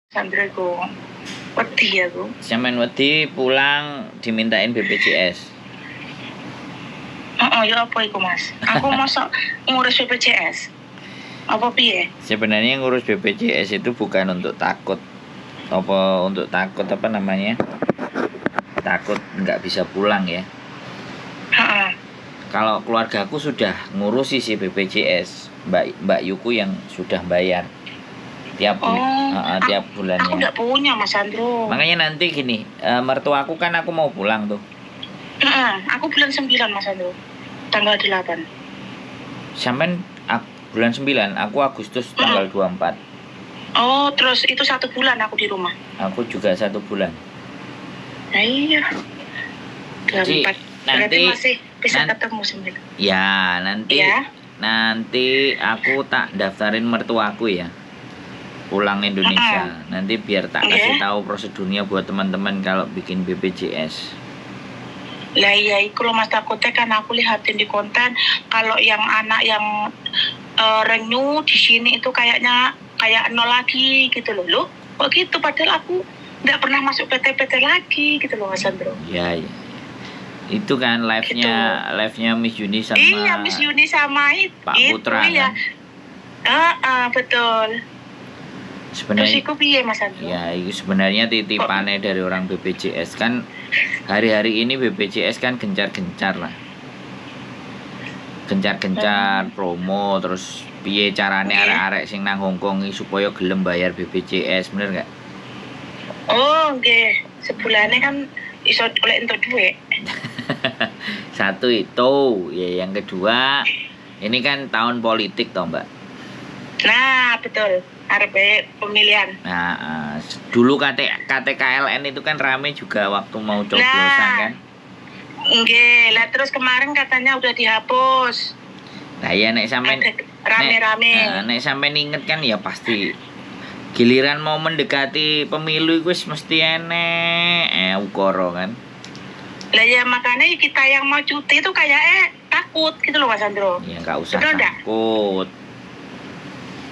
Sandra ku wedi aku. Sampean wedi pulang dimintain BPJS. Ya apa iku Mas? Aku mosok ngurus BPJS. Apa piye? Sebenarnya ngurus BPJS itu bukan untuk takut. Apa namanya? Takut nggak bisa pulang ya. Kalau keluargaku sudah ngurusi si BPJS, Mbak Yuku yang sudah bayar tiap bulannya. Aku nggak punya Mas Andro. Makanya nanti gini, mertuaku kan aku mau pulang tuh. Aku bulan 9 Mas Andro, tanggal 8. Sampai bulan 9, aku Agustus tanggal 24. Oh, terus itu 1 bulan aku di rumah. Aku juga 1 bulan. Nah, iya. 24. Berarti masih bisa ketemu 9. Ya, nanti aku tak daftarin mertuaku ya. Pulang Indonesia. Nanti biar tak kasih tahu prosedurnya buat teman-teman kalau bikin BPJS. Lah iya, itu loh Mas, takutnya kan aku lihatin di konten kalau yang anak yang renew di sini itu kayak nol lagi gitu loh. Kok gitu, padahal aku nggak pernah masuk PT lagi gitu loh Mas Andro. Iya. Itu kan live-nya Miss Yuni sama Miss Yuni sama Pak Putra iya. Kan. Betul. Sebenarnya terus piye Mas Andro? Ya, itu sebenarnya titipannya dari orang BPJS kan. Hari-hari ini BPJS kan gencar-gencar lah. Gencar-gencar promo, terus piye carane arek-arek sing nang Hongkong supaya gelem bayar BPJS, bener nggak? Oh, nggih. Sebulannya kan iso oleh entuk duit. Satu itu, ya yang kedua, ini kan tahun politik toh Mbak. Nah, betul. Arep pemilihan. Nah, dulu KTKLN itu kan rame juga waktu mau coblosan kan. Nggih, lah terus kemarin katanya udah dihapus. Nah, ya nek sampean rame-rame. Nek sampean inget kan ya pasti giliran mau mendekati pemilu itu mesti enek ukara kan. Lah ya makanya kita yang mau cuti itu kayak takut gitu loh Mas Andro. Ya enggak usah takut.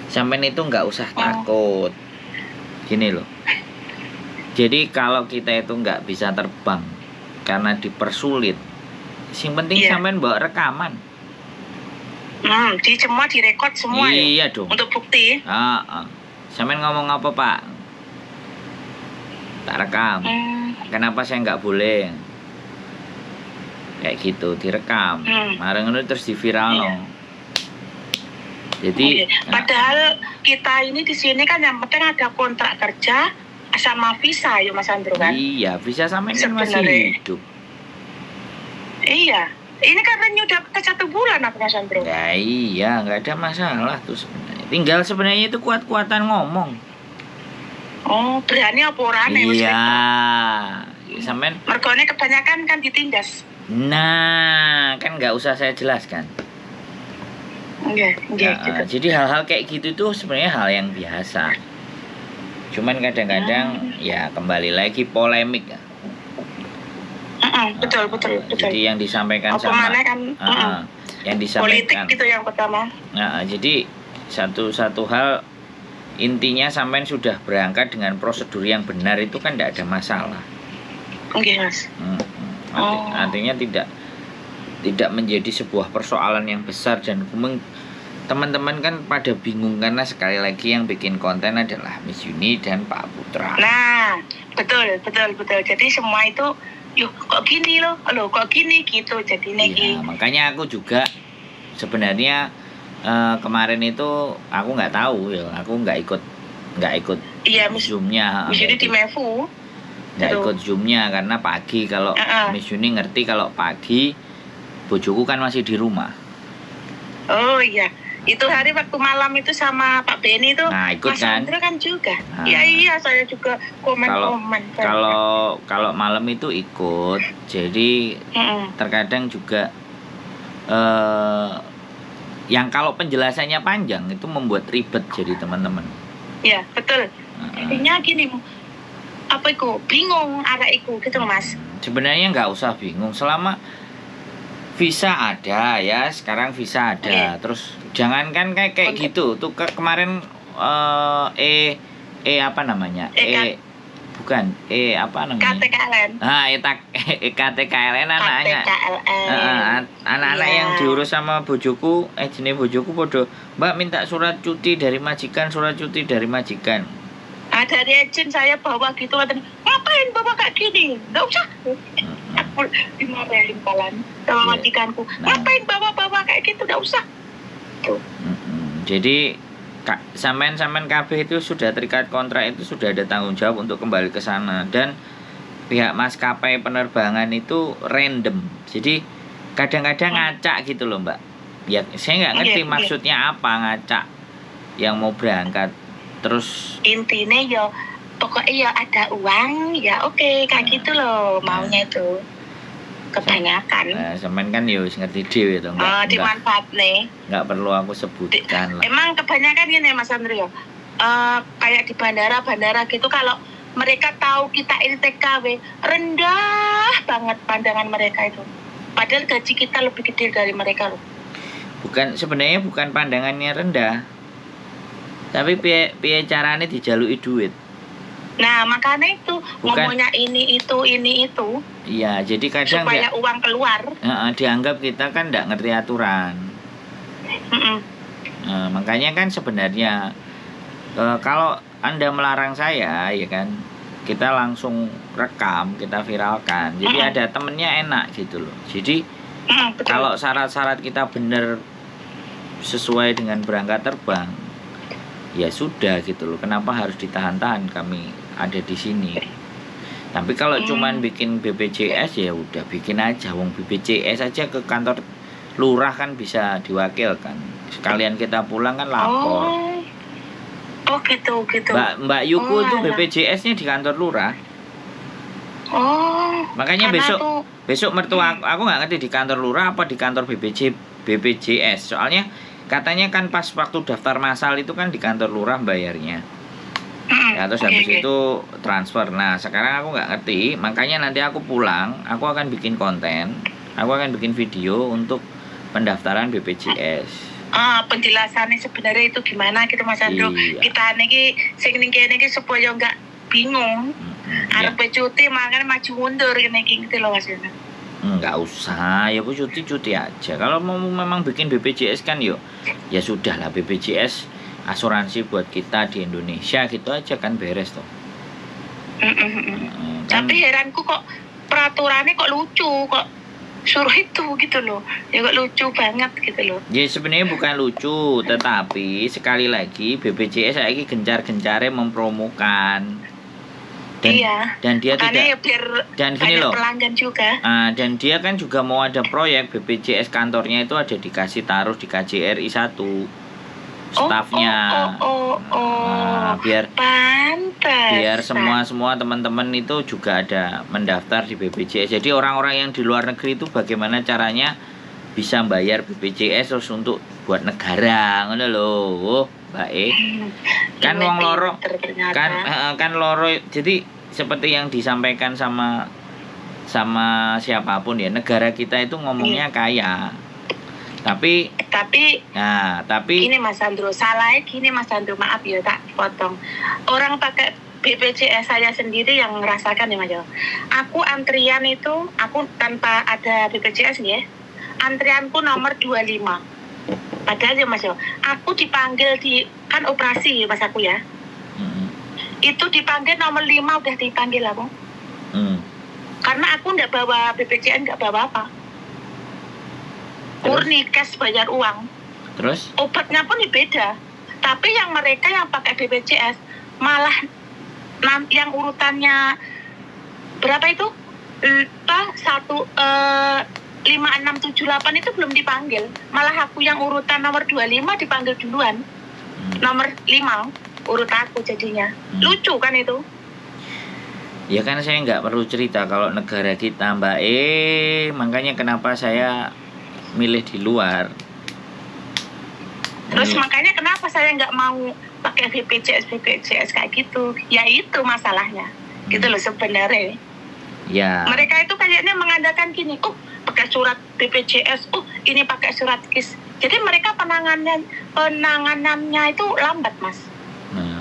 Sampean itu enggak usah takut. Gini loh. Jadi kalau kita itu enggak bisa terbang karena dipersulit, yang penting sampean bawa rekaman. Semua direkod semua iya dong. Untuk bukti. Sampean ngomong apa Pak? Tak rekam. Kenapa saya nggak boleh? Kayak gitu direkam. Mareng ngono terus diviral no. Jadi padahal kita ini di sini kan yang penting ada kontrak kerja sama visa ya Mas Andro kan? Iya, visa sampean kan masih hidup. Iya. Ini katanya udah ke 1 bulan aku Mas Andro. Ya iya, nggak ada masalah tuh sebenarnya. Tinggal sebenarnya itu kuat-kuatan ngomong. Oh, berani apa orane? Iya. Sampean mergone kebanyakan kan ditindas. Nah, kan nggak usah saya jelaskan. Enggak, gitu. Jadi hal-hal kayak gitu tuh sebenarnya hal yang biasa. Cuman kadang-kadang ya kembali lagi polemik ya. Betul. Jadi yang disampaikan yang disampaikan politik gitu yang pertama. Jadi satu hal intinya sampean sudah berangkat dengan prosedur yang benar itu kan tidak ada masalah. Oke Mas. Artinya tidak menjadi sebuah persoalan yang besar dan teman-teman kan pada bingung karena sekali lagi yang bikin konten adalah Miss Yuni dan Pak Putra. Nah, betul. Jadi semua itu kok gini loh, kok gini gitu jadinya gitu. Makanya aku juga sebenarnya kemarin itu aku nggak tahu ya, aku nggak ikut zoomnya. Miss Yuni di Mefu. Nggak ikut zoomnya karena pagi kalau Miss Yuni ngerti kalau pagi bojoku kan masih di rumah. Oh iya. Itu hari waktu malam itu sama Pak Beni itu. Nah, ikut Mas Andra kan juga. Iya, saya juga komen. Kalau malam itu ikut. Jadi terkadang juga yang kalau penjelasannya panjang itu membuat ribet jadi teman-teman. Iya, betul. Intinya gini, apa itu? Bingung ada itu gitu Mas. Sebenarnya nggak usah bingung selama visa ada ya, sekarang visa ada. Terus jangankan kayak gitu tuh kemarin apa namanya? Bukan, apa namanya? KTKLN. KTKLN anaknya. Anak-anak yang diurus sama bojoku, jenis bojoku podo, Mbak minta surat cuti dari majikan. Dari agent saya bawa gitu, ngapain bawa kayak gini? Nggak usah. Aku dimarahin kalan sama majikanku. Ngapain bawa kayak gitu? Nggak usah. Tuh. Jadi sampean KB itu sudah terikat kontrak, itu sudah ada tanggung jawab untuk kembali ke sana, dan pihak maskapai penerbangan itu random. Jadi kadang-kadang ngacak gitu loh, Mbak. Ya saya nggak ngerti maksudnya apa ngacak yang mau berangkat. Terus intinya ya pokoknya ya ada uang ya oke, kayak gitu loh maunya itu kebanyakan. Semen kan ya ngerti dhewe to, enggak. Dimanfaat nih. Enggak perlu aku sebutkan lah. Emang kebanyakan gini Mas Andrio. Kayak di bandara gitu, kalau mereka tahu kita ini TKW, rendah banget pandangan mereka itu. Padahal gaji kita lebih gede dari mereka loh. Sebenarnya bukan pandangannya rendah. Tapi piye carane dijaluki duit. Nah, makanya itu ngomongnya ini itu. Iya, jadi kadang supaya uang keluar. Dianggap kita kan enggak ngerti aturan. Makanya kan sebenarnya kalau Anda melarang saya, ya kan, kita langsung rekam, kita viralkan. Jadi ada temennya enak gitu loh. Jadi kalau syarat-syarat kita benar sesuai dengan berangkat terbang, ya sudah gitu loh. Kenapa harus ditahan-tahan kami ada di sini? Tapi kalau cuman bikin BPJS ya udah bikin aja. Wong BPJS aja ke kantor lurah kan bisa diwakilkan. Sekalian kita pulang kan lapor. Oh gitu. Mbak Yuku itu BPJS-nya di kantor lurah. Makanya besok mertua aku nggak ngerti di kantor lurah apa di kantor BPJS. Soalnya katanya kan pas waktu daftar massal itu kan di kantor lurah bayarnya. Ya, terus habis itu transfer. Nah sekarang aku nggak ngerti. Makanya nanti aku pulang, aku akan bikin konten, aku akan bikin video untuk pendaftaran BPJS. Penjelasannya sebenarnya itu gimana gitu Mas Andro. Iya. Kita niki sing niki supaya nggak bingung. Arep cuti makanya maju mundur niki gitu loh Mas Andro. Nggak usah, ya aku cuti aja. Kalau mau memang bikin BPJS kan ya sudah lah, BPJS asuransi buat kita di Indonesia gitu aja kan beres toh. Tapi heranku kok peraturannya kok lucu, kok suruh itu gitu loh. Ya kok lucu banget gitu loh. Ya sebenarnya bukan lucu, tetapi sekali lagi BPJS lagi gencar-gencarnya mempromokan. Dan dia makanya tidak ya biar dan gini loh. Pelanggan juga. Dan dia kan juga mau ada proyek BPJS kantornya itu ada dikasih taruh di KJRI 1. Stafnya. Biar pantas. Biar semua teman-teman itu juga ada mendaftar di BPJS. Jadi orang-orang yang di luar negeri itu bagaimana caranya bisa bayar BPJS terus untuk buat negara, ngono lho, Mbak Kan wong loro kan loro. Jadi seperti yang disampaikan sama siapapun ya, negara kita itu ngomongnya kaya. Tapi ini Mas Andro, salahnya gini Mas Andro, maaf ya tak potong. Orang pakai BPJS saya sendiri yang ngerasakan ya Mas. Aku antrian itu, aku tanpa ada BPJS ya, antrianku nomor 25. Padahal ya Mas, aku dipanggil kan operasi pas aku ya. Itu dipanggil nomor 5 udah dipanggil aku. Karena aku nggak bawa BPJS, nggak bawa apa. Murni cash bayar uang. Terus? Obatnya pun beda. Tapi yang mereka yang pakai BPJS malah yang urutannya berapa itu? 5, 6, 7, 8 itu belum dipanggil. Malah aku yang urutan nomor 25 dipanggil duluan. Nomor 5 urut aku jadinya. Lucu kan itu? Ya kan saya nggak perlu cerita kalau negara kita Mbak makanya kenapa saya milih di luar. Terus makanya kenapa saya nggak mau pakai BPJS kayak gitu? Ya itu masalahnya. Gitu loh sebenarnya. Ya. Mereka itu kayaknya mengandalkan gini, pakai surat BPJS, ini pakai surat KIS. Jadi mereka penanganannya itu lambat Mas.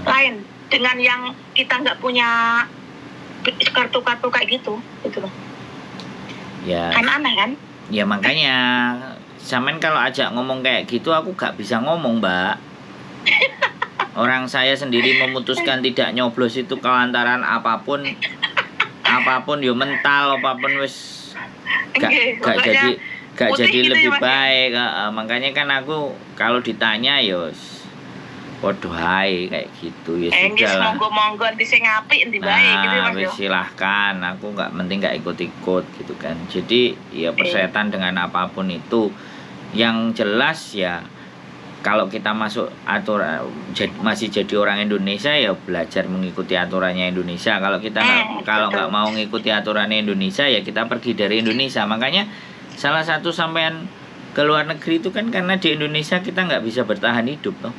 Lain. dengan yang kita nggak punya kartu-kartu kayak gitu loh. Ya. Kan aneh kan? Ya makanya sampean kalau ajak ngomong kayak gitu aku gak bisa ngomong, Mbak. Orang saya sendiri memutuskan tidak nyoblos itu kelantaran apapun yo mental apapun wis gak jadi gitu lebih ya, Mas, baik. Makanya kan aku kalau ditanya yo podo hae kayak gitu ya sudah lah. Monggo di sing apik endi bae gitu ya, Nah, Mas. wis silahkan. Aku nggak penting nggak ikut-ikut gitu kan. Jadi ya persetan dengan apapun itu. Yang jelas ya kalau kita masuk aturan masih jadi orang Indonesia ya belajar mengikuti aturannya Indonesia. Kalau kita nggak mau ngikuti aturannya Indonesia ya kita pergi dari Indonesia. Makanya salah satu sampean ke luar negeri itu kan karena di Indonesia kita nggak bisa bertahan hidup toh.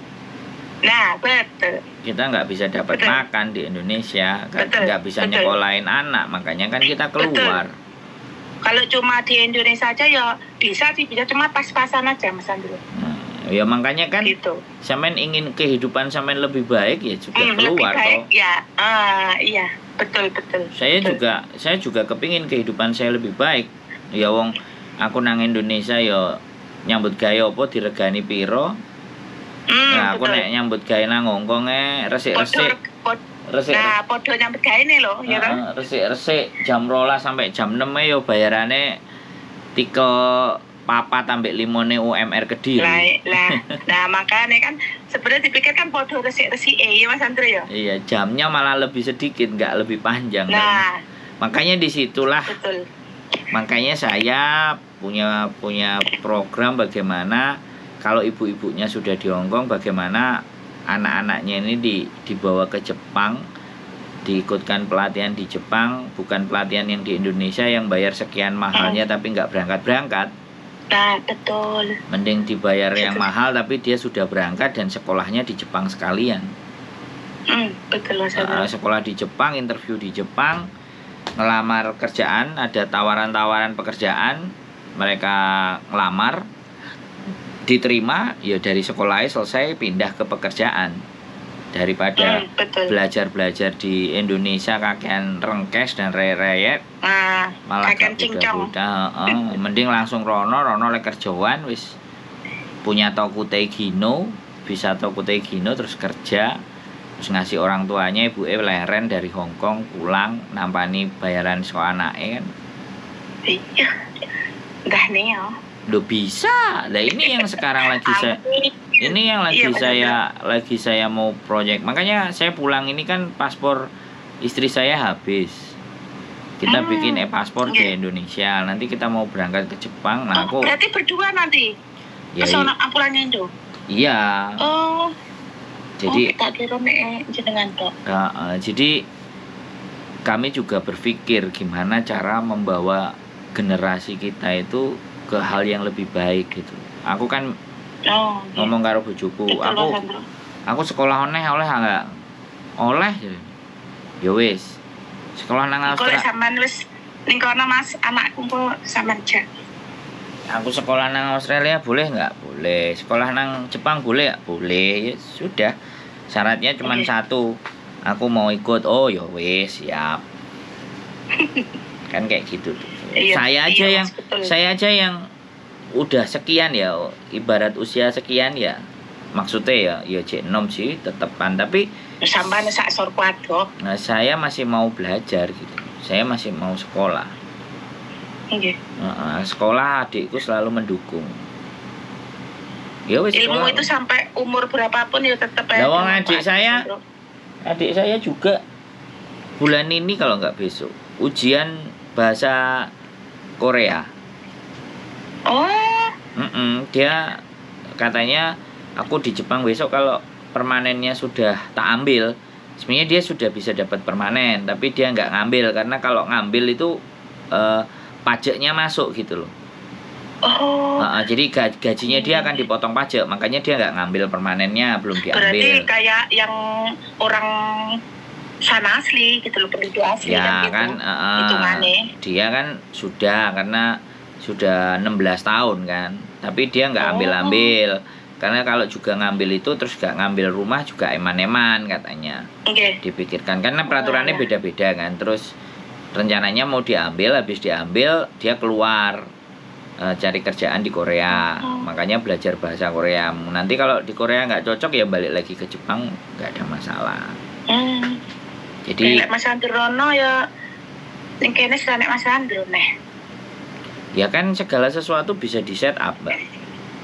Nah, betul. Kita nggak bisa dapat makan di Indonesia, nggak bisa nyekolahin anak, makanya kan kita keluar. Kalau cuma di Indonesia aja ya bisa cuma pas-pasan aja, Mas Andro. Ya makanya kan gitu. Sampean ingin kehidupan sampean lebih baik ya juga keluar toh. Ya, iya, betul. Saya juga kepingin kehidupan saya lebih baik. Ya wong aku nang Indonesia ya nyambut gawe apa diregani piro. Nah, aku nek nyambut gawe nang Hongkong resik-resik. Nah, podo nyambut gawe ne lho, ya kan? Resik-resik jam 12 sampai jam 6 yo bayarane 3 papat sampai 5 UMR Kediri. Nah, makanya kan sebenarnya dipikir kan podo resik-resik ya Mas Andro ya. Iya, jamnya malah lebih sedikit, nggak lebih panjang. Nah, kan? Makanya disitulah. Betul. Makanya saya punya program bagaimana kalau ibu-ibunya sudah di Hongkong bagaimana anak-anaknya ini dibawa ke Jepang, diikutkan pelatihan di Jepang, bukan pelatihan yang di Indonesia yang bayar sekian mahalnya tapi nggak berangkat-berangkat. Nah, betul. Mending dibayar yang mahal tapi dia sudah berangkat dan sekolahnya di Jepang sekalian. Betul. Sekolah di Jepang, interview di Jepang, ngelamar kerjaan, ada tawaran-tawaran pekerjaan, mereka ngelamar, diterima, ya dari sekolahnya selesai pindah ke pekerjaan daripada belajar di Indonesia kakean rengkes dan reyet malah gak mudah. Mending langsung rono lek kerjaan wis punya toko Tegino, bisa toko Tegino terus kerja terus ngasih orang tuanya ibuke leren dari Hongkong pulang nampani bayaran sekolah anake kan. Iya. Dah nih ya. Loh bisa. Nah ini yang sekarang lagi saya mau proyek. Makanya saya pulang ini kan paspor istri saya habis. Kita bikin paspor di Indonesia. Nanti kita mau berangkat ke Jepang. Nah, aku berarti berdua nanti. Ya, pulangnya itu. Iya. Jadi tak kira jenengan kok. Jadi kami juga berpikir gimana cara membawa generasi kita itu ke hal yang lebih baik gitu. Aku kan ngomong karo bojoku, aku sekolah oleh enggak? Oleh ya wis. Sekolah nang Australia. Kalau sampean wis ning kono Mas, anakku kok sampean jak. Aku sekolah nang Australia boleh enggak? Boleh. Sekolah nang Jepang boleh enggak? Boleh. Ya sudah. Syaratnya cuma satu. Aku mau ikut. Oh ya wis, siap. Kan kayak gitu tuh. Saya aja yang udah sekian ya, ibarat usia sekian ya, maksudnya ya cek nom sih tetepan tapi sampai sak sor kuadok. Nah saya masih mau belajar gitu, saya masih mau sekolah. Sekolah adikku selalu mendukung. Ya wis ilmu sekolah. Itu sampai umur berapapun ya tetap ya. Adik saya juga bulan ini kalau nggak besok ujian bahasa Korea. Dia katanya aku di Jepang besok kalau permanennya sudah tak ambil. Sebenarnya dia sudah bisa dapat permanen, tapi dia nggak ngambil karena kalau ngambil itu pajaknya masuk gitu loh. Jadi gajinya dia akan dipotong pajak, makanya dia nggak ngambil permanennya, belum diambil. Berarti kayak yang orang sana asli gitu loh, penduduk asli ya, kan dia kan sudah karena sudah 16 tahun kan, tapi dia nggak ambil Karena kalau juga ngambil itu terus gak ngambil rumah juga eman-eman katanya. Oke. Dipikirkan karena peraturannya Oh, ya. beda-beda kan. Terus rencananya mau diambil, habis diambil dia keluar cari kerjaan di Korea. Makanya belajar bahasa Korea. Nanti kalau di Korea nggak cocok ya balik lagi ke Jepang, nggak ada masalah. Jadi Mas Androno ya ning kene nek Mas Andro neh. ya kan segala sesuatu bisa di set up, Mbak.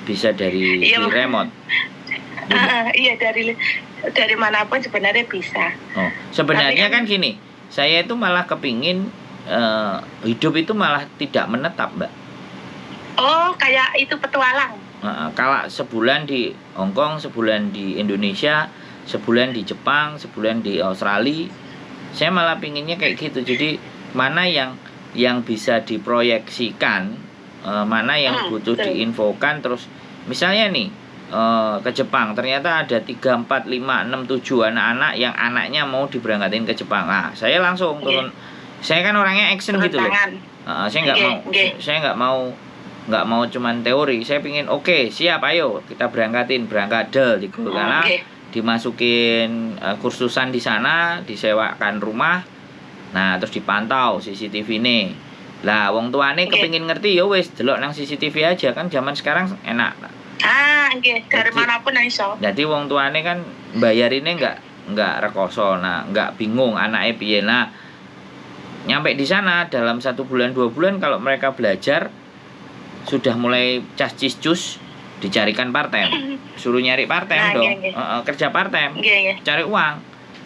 Bisa dari Iya, di remote. Iya dari manapun sebenarnya bisa. Oh, sebenarnya Tapi kan gini, saya itu malah kepingin hidup itu malah tidak menetap, Mbak. Oh, kayak itu petualang. Kalau sebulan di Hong Kong, sebulan di Indonesia, sebulan di Jepang, sebulan di Australia, saya malah pinginnya kayak gitu. Jadi mana yang bisa diproyeksikan, mana yang butuh diinfokan. Terus misalnya nih ke Jepang, ternyata ada 3, 4, 5, 6, 7 anak-anak yang anaknya mau diberangkatin ke Jepang. Nah, saya langsung turun. Saya kan orangnya action gitu loh. Saya nggak mau cuman teori. Saya pingin oke, siap, ayo kita berangkat del di karena dimasukin kursusan di sana, disewakan rumah. Nah, terus dipantau CCTV nih. Lah wong tuane kepingin ngerti ya wis delok nang CCTV aja kan, zaman sekarang enak. Dari manapun iso. Jadi wong tuane kan bayarinnya nggak rekoso. Nah, nggak bingung anaknya piye. Nah, nyampe di sana dalam 1 bulan 2 bulan kalau mereka belajar sudah mulai cus dicarikan part-time, suruh nyari part-time dong. Kerja part-time, cari uang.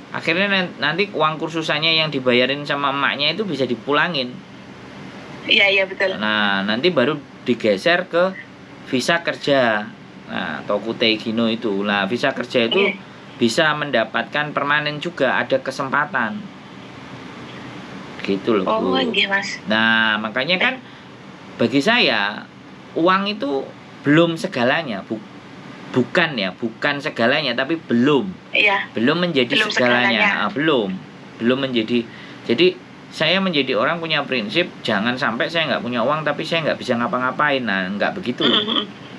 Akhirnya nanti uang kursusannya yang dibayarin sama emaknya itu bisa dipulangin. Iya betul. Nah, nanti baru digeser ke visa kerja. Nah, Tokutei Gino itu. Nah, visa kerja itu bisa mendapatkan permanen juga, ada kesempatan. Gitu loh, Bu. Mas. Nah, makanya kan bagi saya uang itu belum segalanya, bukan segalanya, tapi belum menjadi segalanya. Belum menjadi. Jadi saya menjadi orang punya prinsip jangan sampai saya nggak punya uang tapi saya nggak bisa ngapa-ngapain. Nah, nggak begitu.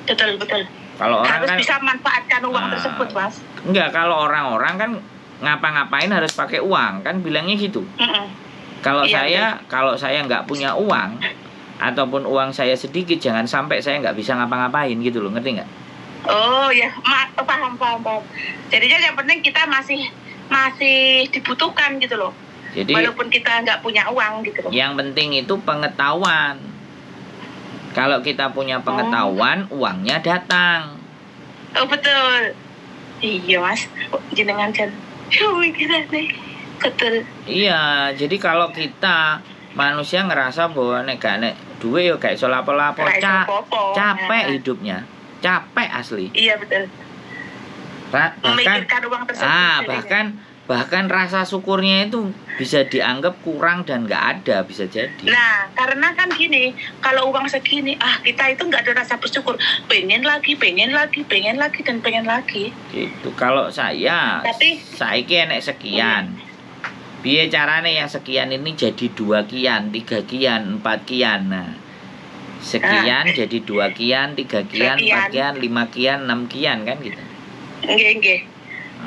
Betul. Kalau orang harus kan bisa manfaatkan uang tersebut, Mas. Enggak, kalau orang-orang kan ngapa-ngapain harus pakai uang kan bilangnya gitu. Kalau saya nggak punya uang ataupun uang saya sedikit, jangan sampai saya nggak bisa ngapa-ngapain gitu loh, ngerti nggak? Oh ya, paham. Jadinya yang penting kita masih dibutuhkan gitu loh. Jadi walaupun kita nggak punya uang gitu loh. Yang penting itu pengetahuan. Kalau kita punya pengetahuan, uangnya datang. Oh betul. Iya Mas, jenengan jan. Betul. Iya, jadi kalau kita manusia ngerasa bahwa nek duit yo gak iso lapo-lapo, capek hidupnya. Capek asli. Iya betul. Memikirkan uang tersebut. Bahkan rasa syukurnya itu bisa dianggap kurang dan nggak ada, bisa jadi. Nah, karena kan gini, kalau uang segini, kita itu nggak ada rasa bersyukur. Pengen lagi. Gitu. Kalau saya enek sekian. Piye carane yang sekian ini jadi 2 kian, 3 kian, 4 kian. Nah, sekian jadi 2 kian, 3 kian, 4 kian, 5 kian, 6 kian kan gitu. Nggih.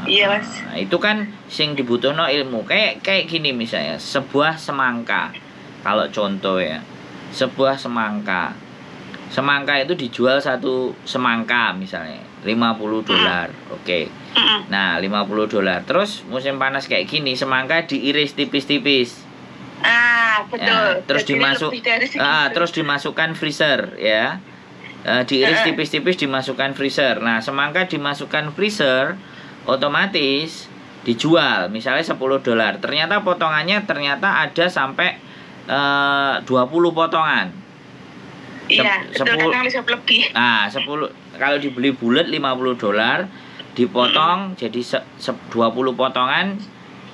Iya, Mas. Nah, itu kan sing dibutuhno ilmu. Kayak gini misalnya, sebuah semangka. Kalau contoh ya, sebuah semangka. Semangka itu dijual 1 semangka misalnya $50. Oke. Nah, $50. Terus musim panas kayak gini, semangka diiris tipis-tipis. Betul. Ya, terus dimasukkan freezer ya. Diiris tipis-tipis dimasukkan freezer. Nah, semangka dimasukkan freezer otomatis dijual misalnya $10. Ternyata potongannya ada sampai 20 potongan. Iya, kadang bisa lebih. Nah, 10 kalau dibeli bulat $50 dipotong jadi 20 potongan.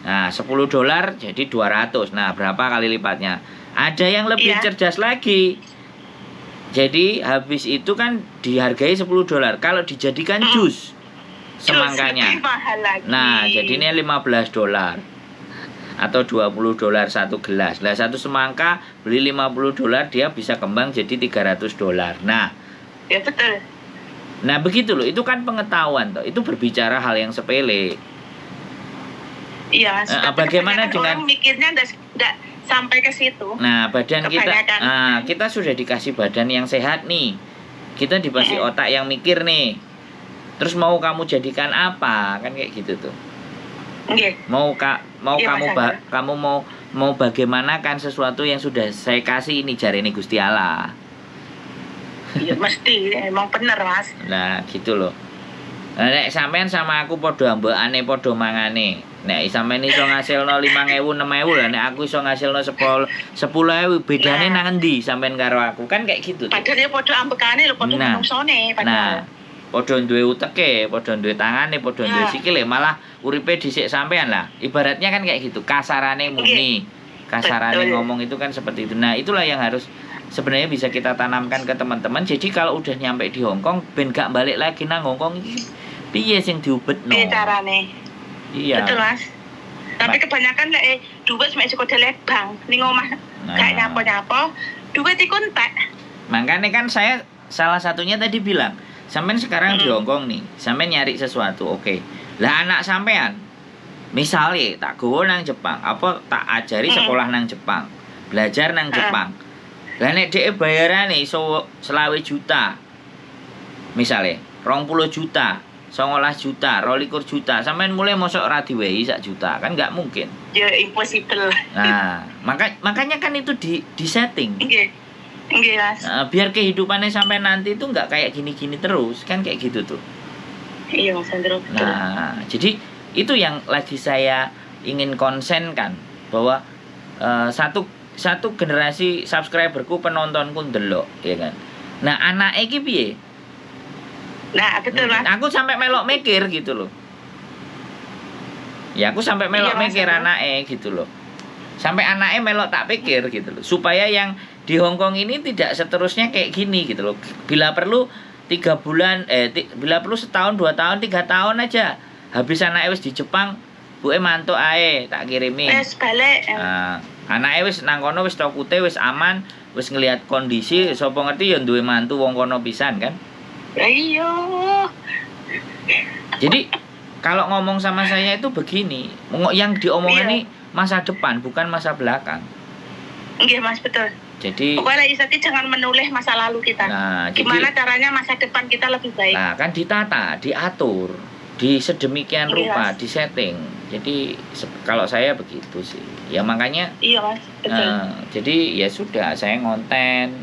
Nah, $10 jadi 200. Nah, berapa kali lipatnya? Ada yang lebih cerdas lagi. Jadi habis itu kan dihargai $10. Kalau dijadikan jus semangkanya. Nah, jadinya $15 atau $20 1 gelas. Lah 1 semangka beli $50, dia bisa kembang jadi $300. Nah, ya betul. Nah begitu loh, itu kan pengetahuan toh, itu berbicara hal yang sepele. Iya, Bagaimana kebanyakan dengan orang mikirnya nggak sampai ke situ. Nah, badan kita, Kebanyakan. kita sudah dikasih badan yang sehat nih. Kita dikasih otak yang mikir nih. Terus mau kamu jadikan apa? Kan kayak gitu tuh. Nggih. Iya, Kamu mau bagaimanakan sesuatu yang sudah saya kasih ini, jarene Gusti Allah. Iya, mesti emang bener, Mas. Nah, gitu loh. Nah, nek sampean sama aku padha ambekane padha mangane. Nek sampean iso ngasilno 5.000 6.000 lah, nek aku iso ngasilno 10.000 bedane nang endi sampean karo aku? Kan kayak gitu tuh. Padahal padha ambekane lho, padha menungsone padahal. Nah, padha duwe uteke, padha duwe tangane, padha duwe sikile, malah uripe dhisik sampean lah. Ibaratnya kan kayak gitu, kasarane muni. Kasarane ngomong itu kan seperti itu. Nah, itulah yang harus sebenarnya bisa kita tanamkan ke teman-teman. Jadi kalau udah nyampe di Hong Kong ben gak balik lagi nang Hong Kong iki piye sing diubetno? Piye carane? Iya. Betul, Mas. Tapi kebanyakan lek duit mek saka delek bank ning omah gak nyapo-nyapo, duit iku entek. Makanya kan saya salah satunya tadi bilang, sampean sekarang di Hong Kong nih, sampean nyari sesuatu, oke. Lah anak sampean misalnya tak gowo nang Jepang, apa tak ajari sekolah nang Jepang, belajar nang Jepang. Lah nek dhek bayarane iso 20 juta. Misale 20 juta, 19 juta, 22 juta, sampean mulai mosok ora diwehi 1 juta, kan nggak mungkin. Ya impossible. Nah, makanya kan itu di setting. Nggih. Nggih, Mas. Biar kehidupannya sampai nanti itu nggak kayak gini-gini terus, kan kayak gitu tuh. Iya, Mas Andro. Nah, jadi itu yang lagi saya ingin konsenkan, bahwa satu generasi subscriberku, penontonku ndelok, ya kan. Nah, anak iki piye? Nah, betul, Mas. Aku sampai melok mikir gitu loh. Ya aku sampai melok mikir anake gitu loh. Sampai anaknya melok tak pikir gitu loh. Supaya yang di Hong Kong ini tidak seterusnya kayak gini gitu loh. Bila perlu 3 bulan, bila perlu setahun, 2 tahun, 3 tahun aja. Habis anaknya wis di Jepang, buke mantuk ae tak kirimi. Wis balik. Anaknya wis nang kono wis tokute wis aman, wis ngelihat kondisi, sapa ngerti ya duwe mantu wong kono pisan kan. Iya. Jadi kalau ngomong sama saya itu begini, yang diomongin ini masa depan bukan masa belakang. Nggih, Mas, betul. Jadi pokoknya Isati jangan menoleh masa lalu kita. Nah, gimana caranya masa depan kita lebih baik. Nah, kan ditata, diatur, di sedemikian rupa, di setting. Jadi kalau saya begitu sih. Ya makanya iya, Mas, betul. Jadi ya sudah, saya ngonten.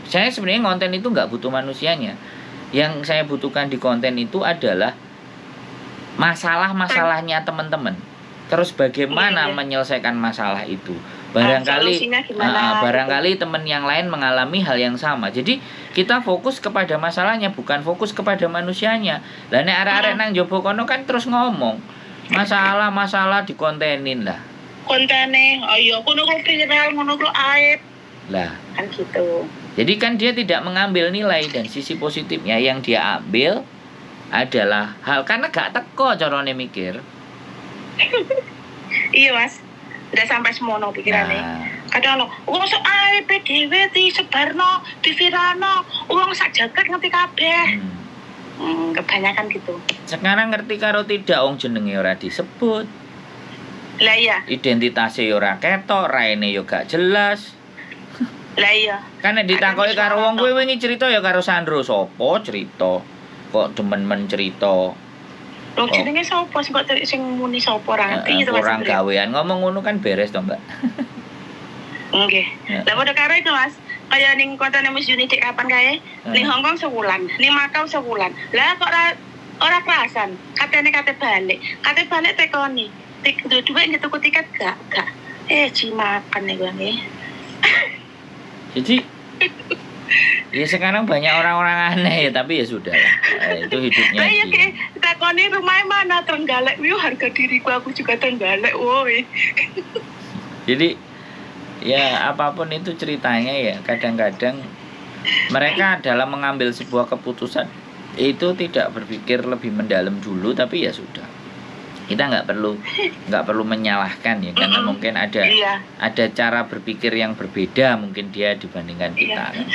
Saya sebenarnya ngonten itu nggak butuh manusianya. Yang saya butuhkan di konten itu adalah masalah-masalahnya teman-teman. Terus bagaimana menyelesaikan masalah itu. Barangkali teman yang lain mengalami hal yang sama. Jadi kita fokus kepada masalahnya, bukan fokus kepada manusianya. Lah nek arek-arek nang jowo kono kan terus ngomong masalah-masalah dikontenin lah. Kontene, ayo kono kok viral ngono kok aib. Lah, kan gitu. Jadi kan dia tidak mengambil nilai, dan sisi positifnya yang dia ambil adalah hal karena gak teko carane mikir. Iya, Mas. Udah sampai semono pikirannya. Kadang lo, wong sok aib dhewe disebarno, diviralno, wong sak jagat ngerti kabeh. Kebanyakan gitu. Sekarang ngerti karo tidak, wong jenenge ora disebut. Lah iya. Identitasnya ora ketok, raine yo gak jelas. Lah iya. Kan nek ditakoki karo wong kowe wingi cerita ya karo Sandro, sapa cerita? Kok demen-men cerita? Wong jenenge sapa sing muni sapa ora ngerti itu orang gawean ngomong ngono kan beres to, Mbak. Nggih. Lah padha karo itu, Mas. Kayak ning kontane Miss Uni kapan kae? Ning Hong Kong sebulan, ning Macau sebulan. Lah kok ora kerasan. Katene kate balik tekoni. Duwe ngetuku tiket gak? Cimakan nih gue nih. Jadi ya sekarang banyak orang-orang aneh ya, tapi ya sudah lah. Itu hidupnya. Lah ya takoni rumahnya mana Trenggalek. Yo harga diriku aku juga Trenggalek woi. Jadi ya apapun itu ceritanya ya, kadang-kadang mereka dalam mengambil sebuah keputusan itu tidak berpikir lebih mendalam dulu, tapi ya sudah. kita nggak perlu menyalahkan ya, karena mungkin Iya. ada cara berpikir yang berbeda mungkin dia dibandingkan kita. Iya.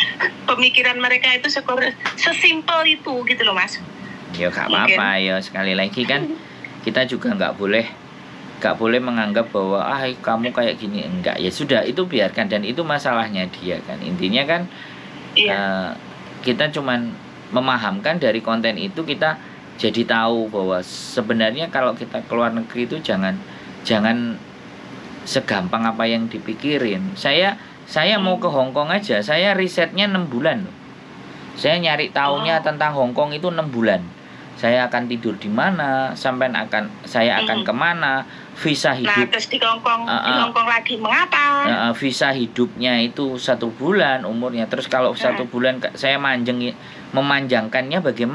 Pemikiran mereka itu sesimpel itu gitu loh Mas. Ya nggak apa-apa ya, sekali lagi kan kita juga nggak boleh menganggap bahwa kamu kayak gini, enggak, ya sudah, itu biarkan, dan itu masalahnya dia kan. Intinya kan kita cuman memahamkan dari konten itu, kita jadi tahu bahwa sebenarnya kalau kita keluar negeri itu jangan segampang apa yang dipikirin. Saya mau ke Hong Kong aja, saya risetnya 6 bulan loh. Saya nyari tahunya tentang Hong Kong itu 6 bulan. Saya akan tidur di mana, saya akan kemana, visa hidup. Nah, terus di Hong Kong lagi mengapa? Visa hidupnya itu 1 bulan umurnya. Terus kalau 1 bulan saya memanjangkannya bagaimana?